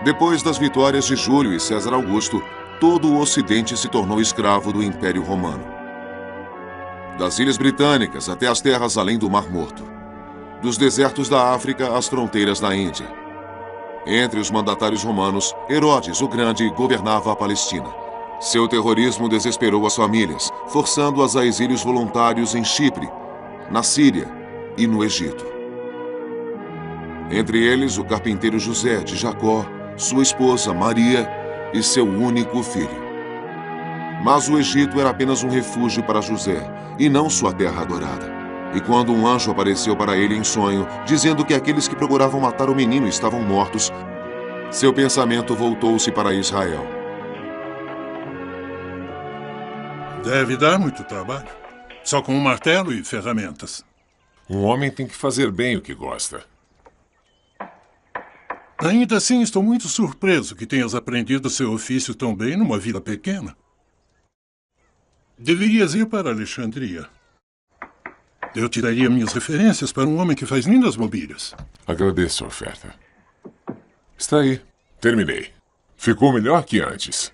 Depois das vitórias de Júlio e César Augusto, todo o Ocidente se tornou escravo do Império Romano. Das Ilhas Britânicas até as terras além do Mar Morto. Dos desertos da África às fronteiras da Índia. Entre os mandatários romanos, Herodes o Grande governava a Palestina. Seu terrorismo desesperou as famílias, forçando-as a exílios voluntários em Chipre, na Síria e no Egito. Entre eles, o carpinteiro José de Jacó, sua esposa Maria e seu único filho. Mas o Egito era apenas um refúgio para José, e não sua terra adorada. E quando um anjo apareceu para ele em sonho, dizendo que aqueles que procuravam matar o menino estavam mortos, seu pensamento voltou-se para Israel. Deve dar muito trabalho. Só com um martelo e ferramentas. Um homem tem que fazer bem o que gosta. Ainda assim, estou muito surpreso que tenhas aprendido seu ofício tão bem numa vila pequena. Deverias ir para Alexandria. Eu te daria minhas referências para um homem que faz lindas mobílias. Agradeço a oferta. Está aí. Terminei. Ficou melhor que antes.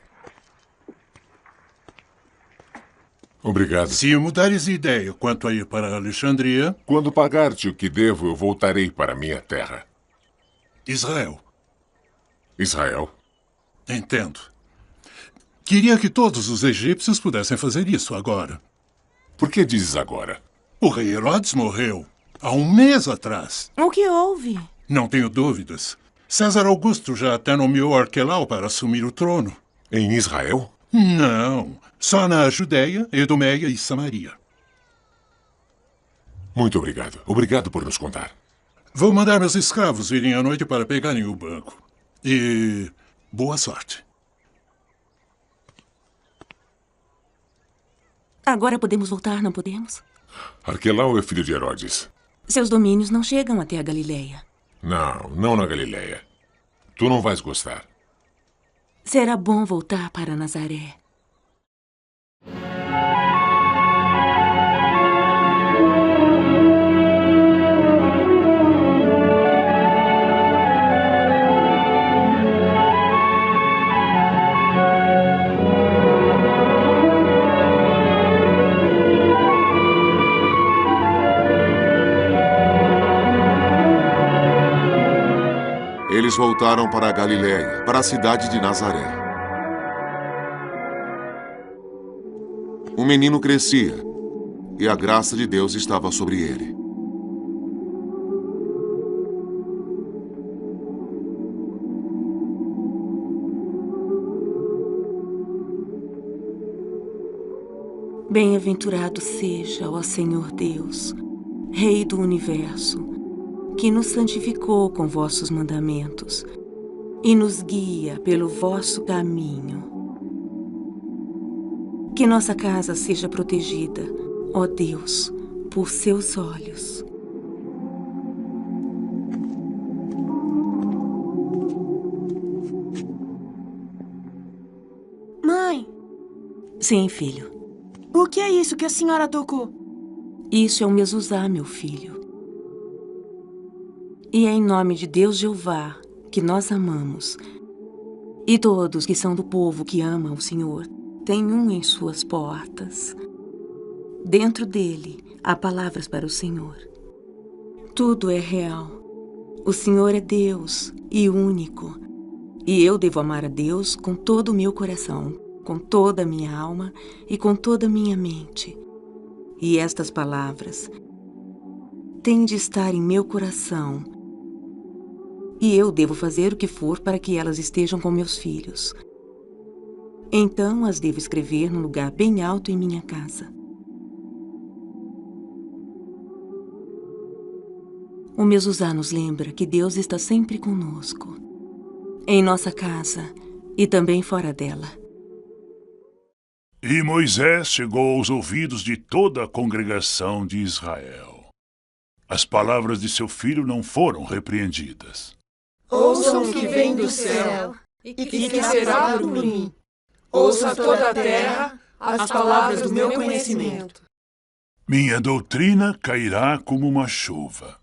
Obrigado. Se mudares de ideia quanto a ir para Alexandria... Quando pagar-te o que devo, eu voltarei para minha terra. Israel. Israel? Entendo. Queria que todos os egípcios pudessem fazer isso agora. Por que dizes agora? O rei Herodes morreu há um mês atrás. O que houve? Não tenho dúvidas. César Augusto já até nomeou Arquelau para assumir o trono. Em Israel? Não. Só na Judéia, Edomeia e Samaria. Muito obrigado. Obrigado por nos contar. Vou mandar meus escravos irem à noite para pegarem o banco. E boa sorte. Agora podemos voltar, não podemos? Arquelau é filho de Herodes. Seus domínios não chegam até a Galileia. Não na Galileia. Tu não vais gostar. Será bom voltar para Nazaré. Eles voltaram para a Galileia, para a cidade de Nazaré. O menino crescia, e a graça de Deus estava sobre ele. Bem-aventurado seja, ó Senhor Deus, Rei do Universo, que nos santificou com vossos mandamentos e nos guia pelo vosso caminho. Que nossa casa seja protegida, ó Deus, por seus olhos. Mãe! Sim, filho. O que é isso que a senhora tocou? Isso é o mezuzá, meu filho. E é em nome de Deus Jeová, que nós amamos, e todos que são do povo que ama o Senhor, têm um em suas portas. Dentro dele há palavras para o Senhor. Tudo é real. O Senhor é Deus e único. E eu devo amar a Deus com todo o meu coração, com toda a minha alma e com toda a minha mente. E estas palavras têm de estar em meu coração. E eu devo fazer o que for para que elas estejam com meus filhos. Então as devo escrever num lugar bem alto em minha casa. O mezuzá nos lembra que Deus está sempre conosco, em nossa casa e também fora dela. E Moisés chegou aos ouvidos de toda a congregação de Israel. As palavras de seu filho não foram repreendidas. Ouçam o que vem do céu e que será por mim. Ouça toda a terra as palavras do meu conhecimento. Minha doutrina cairá como uma chuva.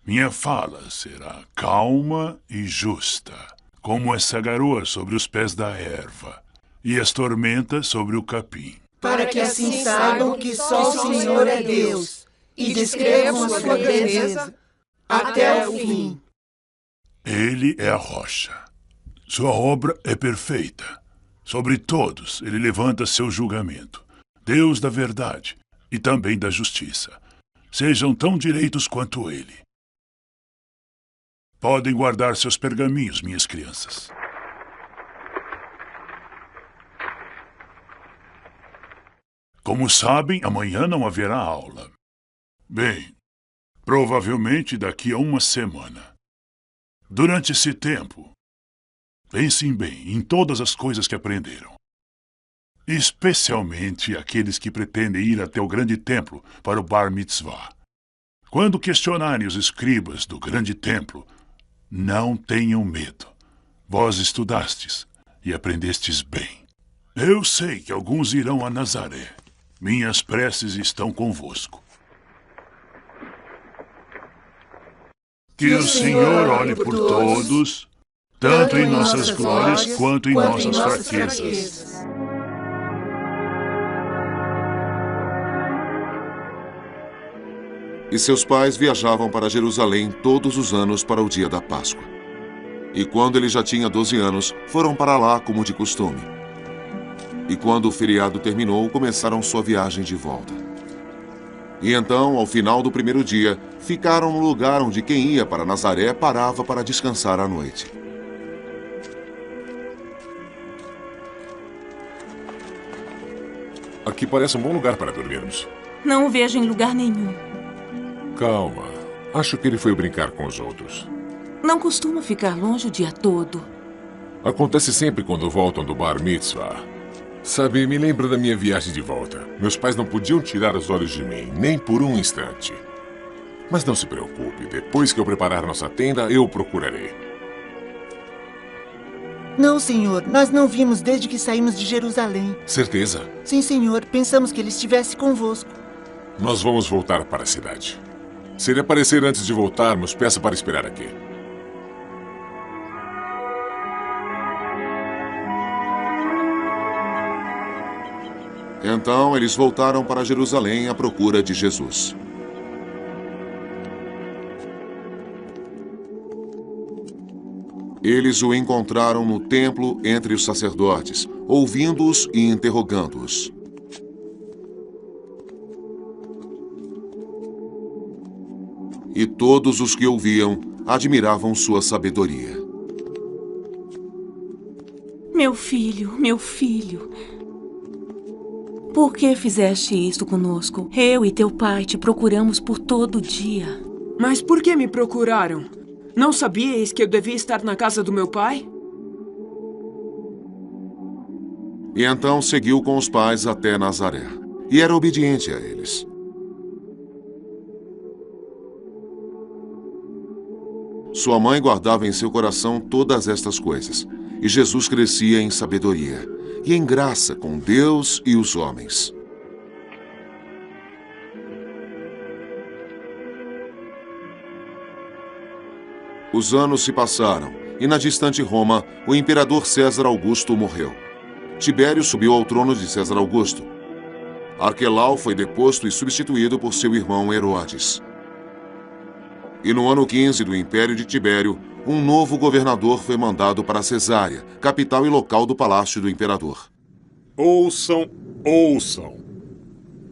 Minha fala será calma e justa, como essa garoa sobre os pés da erva, e as tormentas sobre o capim. Para que assim saibam que só o Senhor é Deus, e descrevam a sua grandeza até o fim. Ele é a rocha. Sua obra é perfeita. Sobre todos ele levanta seu julgamento. Deus da verdade e também da justiça. Sejam tão direitos quanto ele. Podem guardar seus pergaminhos, minhas crianças. Como sabem, amanhã não haverá aula. Bem, provavelmente daqui a uma semana. Durante esse tempo, pensem bem em todas as coisas que aprenderam. Especialmente aqueles que pretendem ir até o grande templo para o Bar Mitzvah. Quando questionarem os escribas do grande templo, não tenham medo. Vós estudastes e aprendestes bem. Eu sei que alguns irão a Nazaré. Minhas preces estão convosco. Que o Senhor olhe por todos, tanto em nossas glórias quanto em nossas fraquezas. E seus pais viajavam para Jerusalém todos os anos para o dia da Páscoa. E quando ele já tinha 12 anos, foram para lá como de costume. E quando o feriado terminou, começaram sua viagem de volta. E então, ao final do primeiro dia, ficaram no lugar onde quem ia para Nazaré parava para descansar à noite. Aqui parece um bom lugar para dormirmos. Não o vejo em lugar nenhum. Calma. Acho que ele foi brincar com os outros. Não costuma ficar longe o dia todo. Acontece sempre quando voltam do Bar Mitzvah. Sabe, me lembra da minha viagem de volta. Meus pais não podiam tirar os olhos de mim, nem por um instante. Mas não se preocupe, depois que eu preparar nossa tenda, eu o procurarei. Não, senhor. Nós não vimos desde que saímos de Jerusalém. Certeza? Sim, senhor. Pensamos que ele estivesse convosco. Nós vamos voltar para a cidade. Se ele aparecer antes de voltarmos, peça para esperar aqui. Então eles voltaram para Jerusalém à procura de Jesus. Eles o encontraram no templo entre os sacerdotes, ouvindo-os e interrogando-os. E todos os que ouviam admiravam sua sabedoria. Meu filho, meu filho. Por que fizeste isto conosco? Eu e teu pai te procuramos por todo o dia. Mas por que me procuraram? Não sabíeis que eu devia estar na casa do meu pai? E então seguiu com os pais até Nazaré, e era obediente a eles. Sua mãe guardava em seu coração todas estas coisas, e Jesus crescia em sabedoria e em graça com Deus e os homens. Os anos se passaram, e na distante Roma, o imperador César Augusto morreu. Tibério subiu ao trono de César Augusto. Arquelau foi deposto e substituído por seu irmão Herodes. E no ano 15 do império de Tibério, um novo governador foi mandado para Cesária, capital e local do palácio do imperador. Ouçam, ouçam.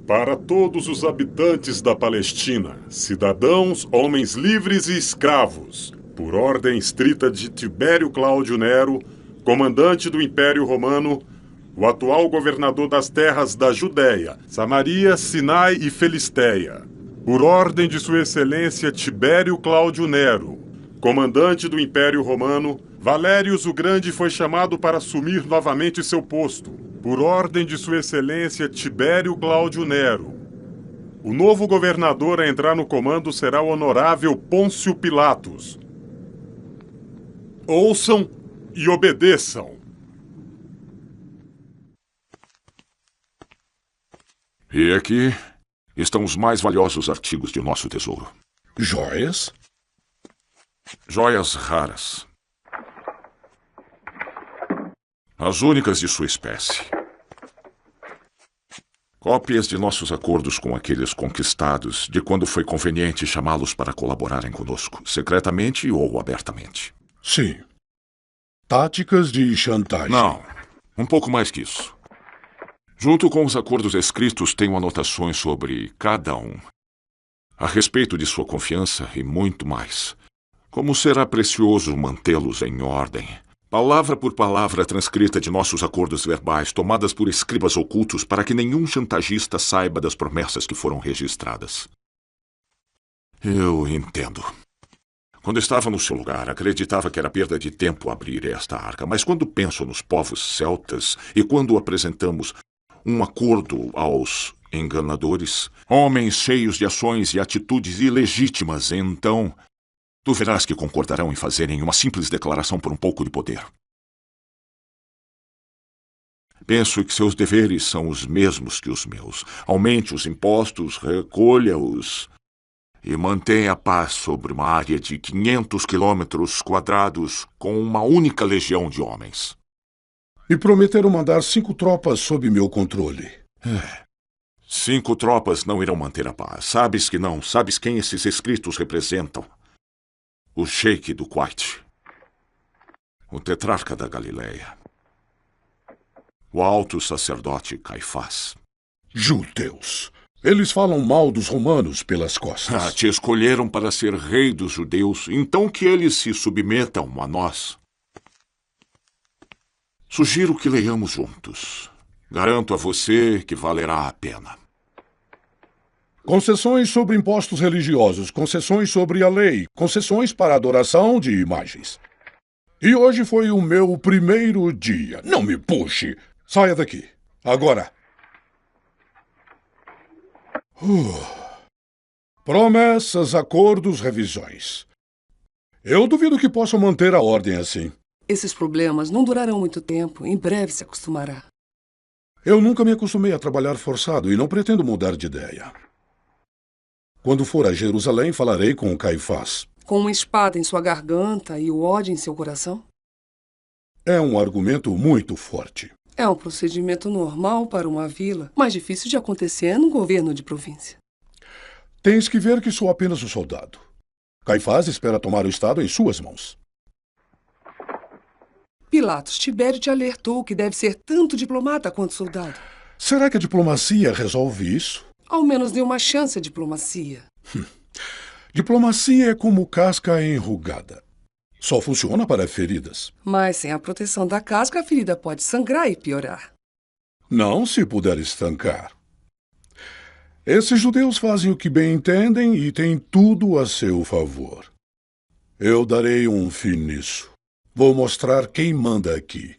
Para todos os habitantes da Palestina, cidadãos, homens livres e escravos, por ordem estrita de Tibério Cláudio Nero, comandante do Império Romano, o atual governador das terras da Judéia, Samaria, Sinai e Filistéia, por ordem de Sua Excelência Tibério Cláudio Nero, comandante do Império Romano, Valérius o Grande foi chamado para assumir novamente seu posto, por ordem de Sua Excelência Tibério Cláudio Nero. O novo governador a entrar no comando será o honorável Pôncio Pilatos. Ouçam e obedeçam. E aqui estão os mais valiosos artigos de nosso tesouro. Joias? Joias raras. As únicas de sua espécie. Cópias de nossos acordos com aqueles conquistados, de quando foi conveniente chamá-los para colaborarem conosco, secretamente ou abertamente. Sim. Táticas de chantagem. Não. Um pouco mais que isso. Junto com os acordos escritos, tenho anotações sobre cada um. A respeito de sua confiança e muito mais. Como será precioso mantê-los em ordem. Palavra por palavra transcrita de nossos acordos verbais, tomadas por escribas ocultos para que nenhum chantagista saiba das promessas que foram registradas. Eu entendo. Quando estava no seu lugar, acreditava que era perda de tempo abrir esta arca, mas quando penso nos povos celtas e quando apresentamos um acordo aos enganadores, homens cheios de ações e atitudes ilegítimas, então tu verás que concordarão em fazerem uma simples declaração por um pouco de poder. Penso que seus deveres são os mesmos que os meus. Aumente os impostos, recolha-os e mantenha a paz sobre uma área de 500 quilômetros quadrados com uma única legião de homens. E prometeram mandar 5 tropas sob meu controle. 5 tropas não irão manter a paz. Sabes que não. Sabes quem esses escritos representam? O Sheik do Kuwait. O tetrarca da Galileia. O alto sacerdote Caifás. Judeus. Eles falam mal dos romanos pelas costas. Te escolheram para ser rei dos judeus, então que eles se submetam a nós. Sugiro que leiamos juntos. Garanto a você que valerá a pena. Concessões sobre impostos religiosos, concessões sobre a lei, concessões para adoração de imagens. E hoje foi o meu primeiro dia. Não me puxe. Saia daqui. Agora. Promessas, acordos, revisões. Eu duvido que possam manter a ordem assim. Esses problemas não durarão muito tempo. Em breve se acostumará. Eu nunca me acostumei a trabalhar forçado e não pretendo mudar de ideia. Quando for a Jerusalém, falarei com o Caifás. Com uma espada em sua garganta e o ódio em seu coração? É um argumento muito forte. É um procedimento normal para uma vila, mais difícil de acontecer num governo de província. Tens que ver que sou apenas um soldado. Caifás espera tomar o Estado em suas mãos. Pilatos, Tibério te alertou que deve ser tanto diplomata quanto soldado. Será que a diplomacia resolve isso? Ao menos dê uma chance à diplomacia. Diplomacia é como casca enrugada. Só funciona para feridas. Mas sem a proteção da casca, a ferida pode sangrar e piorar. Não se puder estancar. Esses judeus fazem o que bem entendem e têm tudo a seu favor. Eu darei um fim nisso. Vou mostrar quem manda aqui.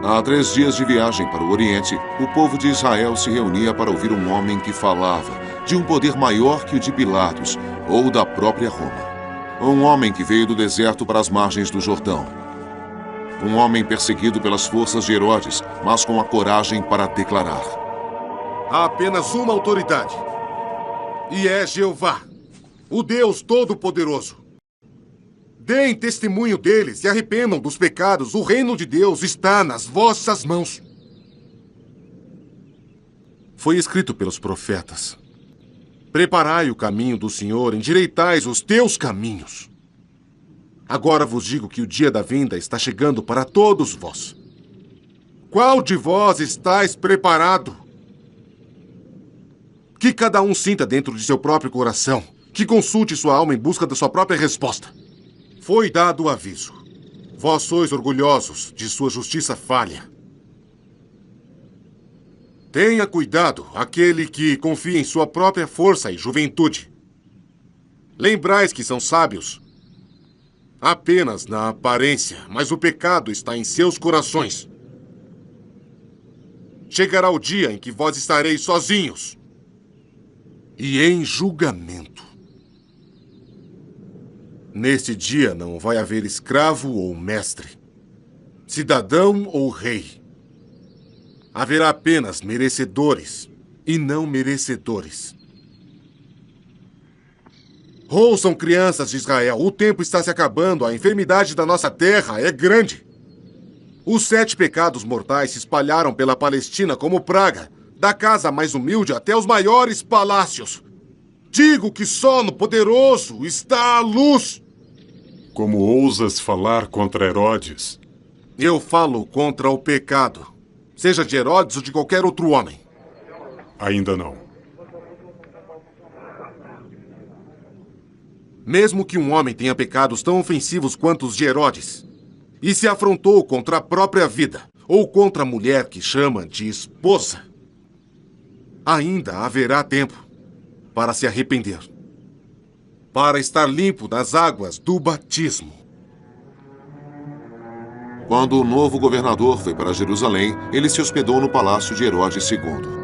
Há 3 dias de viagem para o Oriente, o povo de Israel se reunia para ouvir um homem que falava de um poder maior que o de Pilatos ou da própria Roma. Um homem que veio do deserto para as margens do Jordão. Um homem perseguido pelas forças de Herodes, mas com a coragem para declarar: há apenas uma autoridade, e é Jeová, o Deus Todo-Poderoso. Deem testemunho dele, se arrependam dos pecados. O reino de Deus está nas vossas mãos. Foi escrito pelos profetas: preparai o caminho do Senhor, endireitais os teus caminhos. Agora vos digo que o dia da vinda está chegando para todos vós. Qual de vós estáis preparado? Que cada um sinta dentro de seu próprio coração, que consulte sua alma em busca da sua própria resposta. Foi dado o aviso. Vós sois orgulhosos de sua justiça falha. Tenha cuidado, aquele que confia em sua própria força e juventude. Lembrais que são sábios apenas na aparência, mas o pecado está em seus corações. Chegará o dia em que vós estareis sozinhos e em julgamento. Neste dia não vai haver escravo ou mestre, cidadão ou rei. Haverá apenas merecedores e não merecedores. Ouçam, crianças de Israel, o tempo está se acabando, a enfermidade da nossa terra é grande. Os 7 pecados mortais se espalharam pela Palestina como praga, da casa mais humilde até os maiores palácios. Digo que só no poderoso está a luz. Como ousas falar contra Herodes? Eu falo contra o pecado, seja de Herodes ou de qualquer outro homem. Ainda não. Mesmo que um homem tenha pecados tão ofensivos quanto os de Herodes, e se afrontou contra a própria vida, ou contra a mulher que chama de esposa, ainda haverá tempo para se arrepender, para estar limpo nas águas do batismo. Quando o novo governador foi para Jerusalém, ele se hospedou no palácio de Herodes II.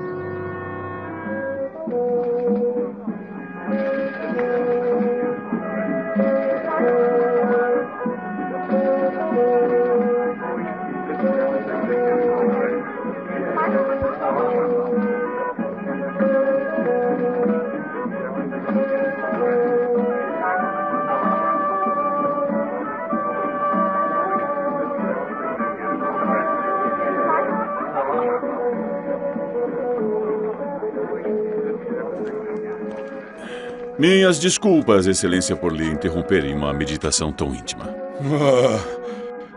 Minhas desculpas, Excelência, por lhe interromper em uma meditação tão íntima.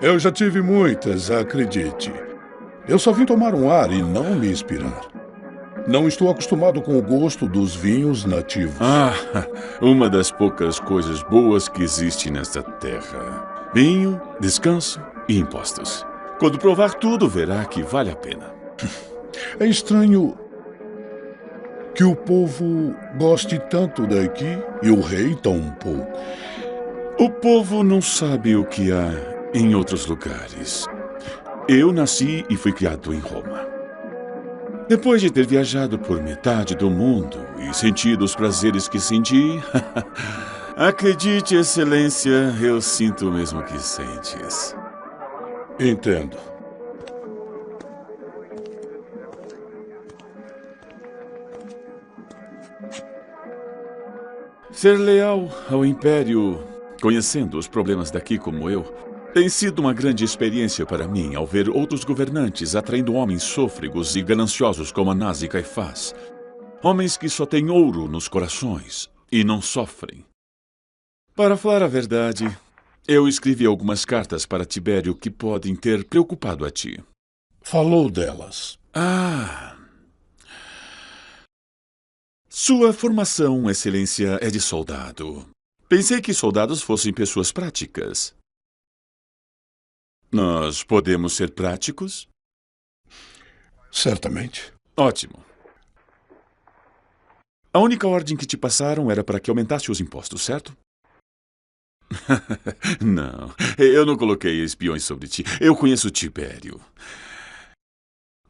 Eu já tive muitas, acredite. Eu só vim tomar um ar e não me inspirar. Não estou acostumado com o gosto dos vinhos nativos. Uma das poucas coisas boas que existe nesta terra. Vinho, descanso e impostos. Quando provar tudo, verá que vale a pena. É estranho que o povo goste tanto daqui e o rei tão pouco. O povo não sabe o que há em outros lugares. Eu nasci e fui criado em Roma. Depois de ter viajado por metade do mundo e sentido os prazeres que senti, acredite, Excelência, eu sinto o mesmo que sentes. Entendo. Ser leal ao Império, conhecendo os problemas daqui como eu, tem sido uma grande experiência para mim ao ver outros governantes atraindo homens sôfregos e gananciosos como Anás e Caifás. Homens que só têm ouro nos corações e não sofrem. Para falar a verdade, eu escrevi algumas cartas para Tibério que podem ter preocupado a ti. Falou delas. Sua formação, Excelência, é de soldado. Pensei que soldados fossem pessoas práticas. Nós podemos ser práticos? Certamente. Ótimo. A única ordem que te passaram era para que aumentasse os impostos, certo? Não, eu não coloquei espiões sobre ti. Eu conheço Tibério.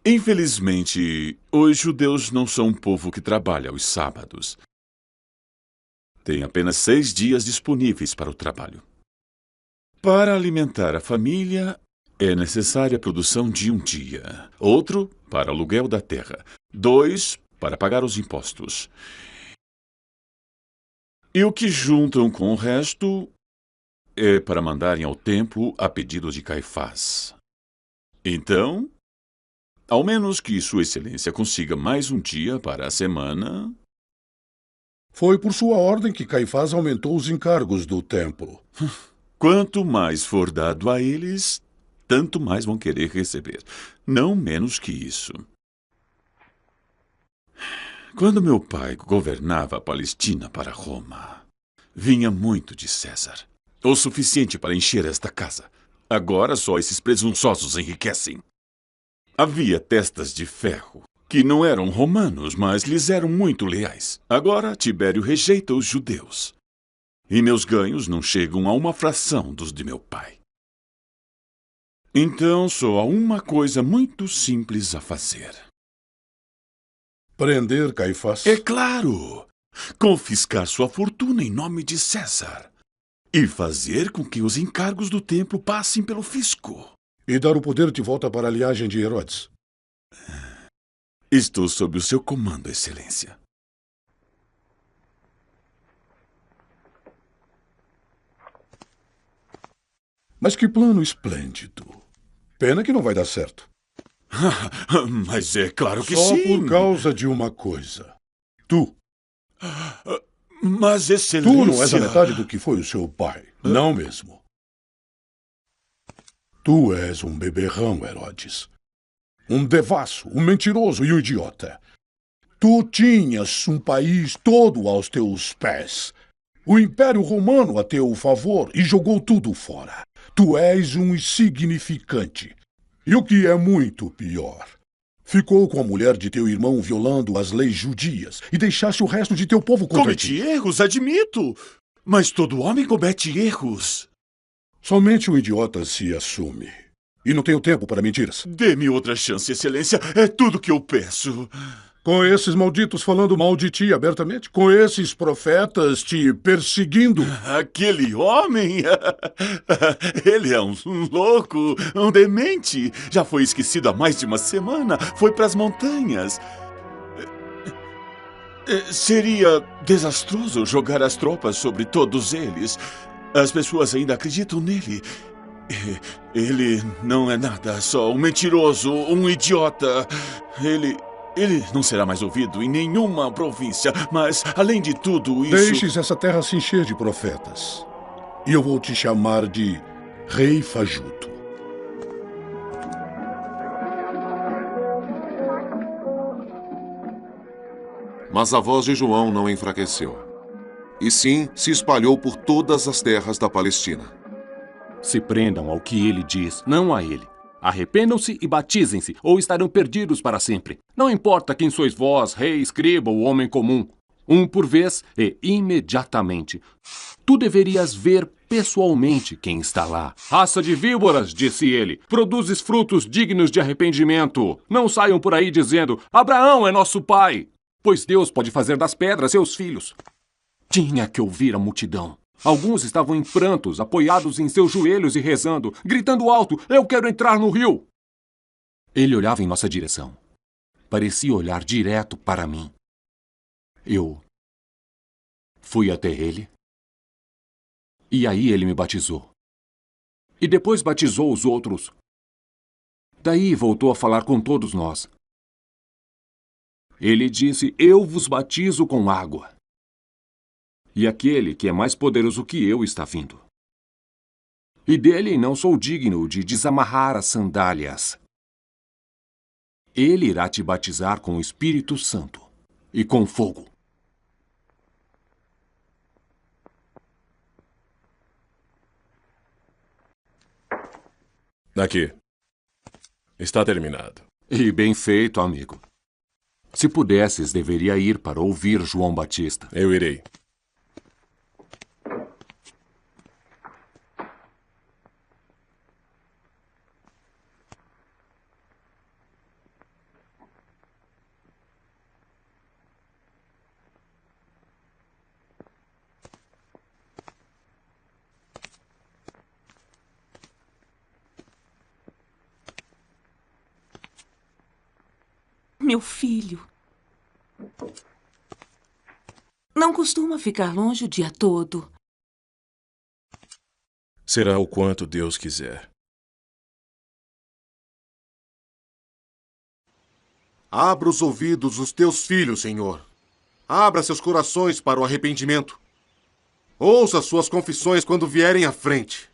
Infelizmente, os judeus não são um povo que trabalha aos sábados. Tem apenas 6 dias disponíveis para o trabalho. Para alimentar a família, é necessária a produção de 1 dia. Outro, para aluguel da terra. 2, para pagar os impostos. E o que juntam com o resto é para mandarem ao templo a pedido de Caifás. Então, ao menos que Sua Excelência consiga mais 1 dia para a semana... Foi por sua ordem que Caifás aumentou os encargos do templo. Quanto mais for dado a eles, tanto mais vão querer receber. Não menos que isso. Quando meu pai governava a Palestina para Roma, vinha muito de César. O suficiente para encher esta casa. Agora só esses presunçosos enriquecem. Havia testas de ferro, que não eram romanos, mas lhes eram muito leais. Agora Tibério rejeita os judeus. E meus ganhos não chegam a uma fração dos de meu pai. Então só há uma coisa muito simples a fazer. Prender Caifás? É claro! Confiscar sua fortuna em nome de César. E fazer com que os encargos do templo passem pelo fisco. E dar o poder de volta para a linhagem de Herodes. Estou sob o seu comando, Excelência. Mas que plano esplêndido. Pena que não vai dar certo. Mas é claro que Só sim. por causa de uma coisa. Tu. Mas, excelência... Tu não és a metade do que foi o seu pai. Não mesmo. Tu és um beberrão, Herodes. Um devasso, um mentiroso e um idiota. Tu tinhas um país todo aos teus pés. O Império Romano a teu favor e jogou tudo fora. Tu és um insignificante. E o que é muito pior, ficou com a mulher de teu irmão violando as leis judias e deixaste o resto de teu povo contra ti. Cometi erros, admito. Mas todo homem comete erros. Somente um idiota se assume. E não tenho tempo para mentiras. Dê-me outra chance, excelência. É tudo que eu peço. Com esses malditos falando mal de ti abertamente? Com esses profetas te perseguindo? Aquele homem? Ele é um louco, um demente. Já foi esquecido há mais de uma semana. Foi para as montanhas. Seria desastroso jogar as tropas sobre todos eles. As pessoas ainda acreditam nele. Ele não é nada, só um mentiroso, um idiota. Ele não será mais ouvido em nenhuma província, mas, além de tudo isso... Deixes essa terra se encher de profetas. E eu vou te chamar de Rei Fajuto. Mas a voz de João não enfraqueceu. E sim, se espalhou por todas as terras da Palestina. Se prendam ao que ele diz, não a ele. Arrependam-se e batizem-se, ou estarão perdidos para sempre. Não importa quem sois vós, rei, escriba ou homem comum. Um por vez e imediatamente. Tu deverias ver pessoalmente quem está lá. Raça de víboras, disse ele, produzes frutos dignos de arrependimento. Não saiam por aí dizendo, Abraão é nosso pai. Pois Deus pode fazer das pedras seus filhos. Tinha que ouvir a multidão. Alguns estavam em prantos, apoiados em seus joelhos e rezando, gritando alto, eu quero entrar no rio. Ele olhava em nossa direção. Parecia olhar direto para mim. Eu fui até ele. E aí ele me batizou. E depois batizou os outros. Daí voltou a falar com todos nós. Ele disse, eu vos batizo com água. E aquele que é mais poderoso que eu está vindo. E dele não sou digno de desamarrar as sandálias. Ele irá te batizar com o Espírito Santo e com fogo. Aqui. Está terminado. E bem feito, amigo. Se pudesses, deveria ir para ouvir João Batista. Eu irei. Meu filho. Não costuma ficar longe o dia todo. Será o quanto Deus quiser. Abra os ouvidos dos teus filhos, Senhor. Abra seus corações para o arrependimento. Ouça suas confissões quando vierem à frente.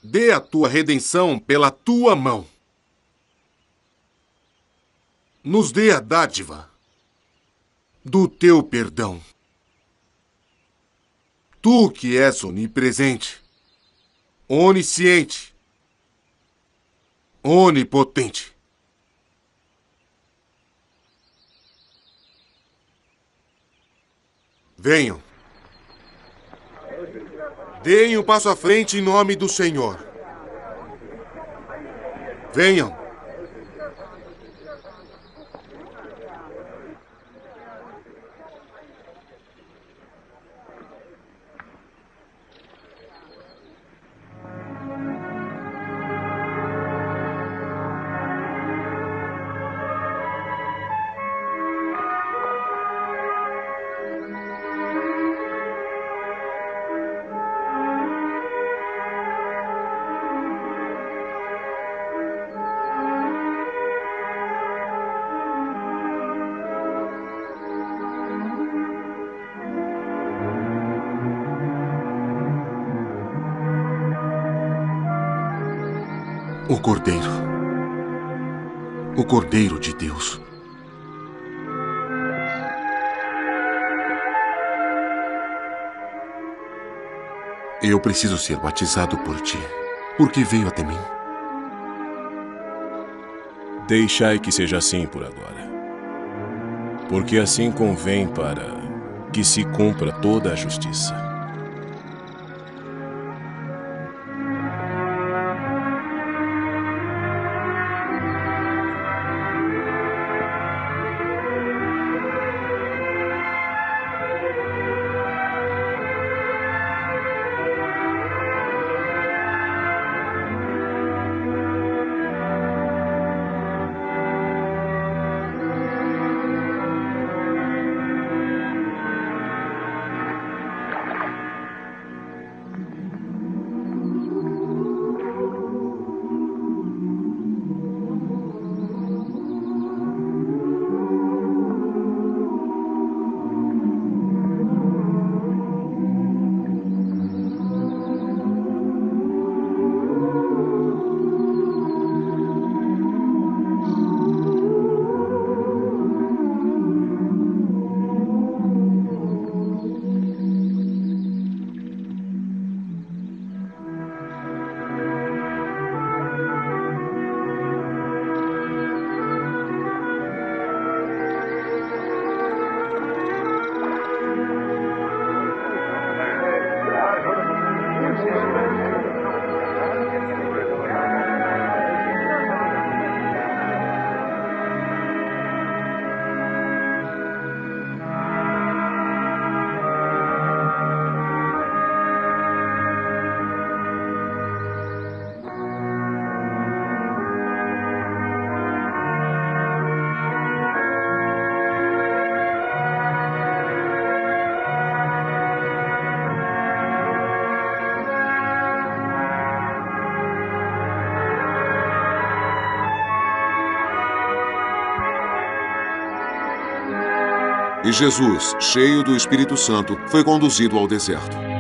Dê a tua redenção pela tua mão. Nos dê a dádiva do teu perdão. Tu que és onipresente, onisciente, onipotente. Venham. Deem um passo à frente em nome do Senhor. Venham. O Cordeiro. O Cordeiro de Deus. Eu preciso ser batizado por ti. Por que veio até mim? Deixai que seja assim por agora. Porque assim convém para que se cumpra toda a justiça. E Jesus, cheio do Espírito Santo, foi conduzido ao deserto.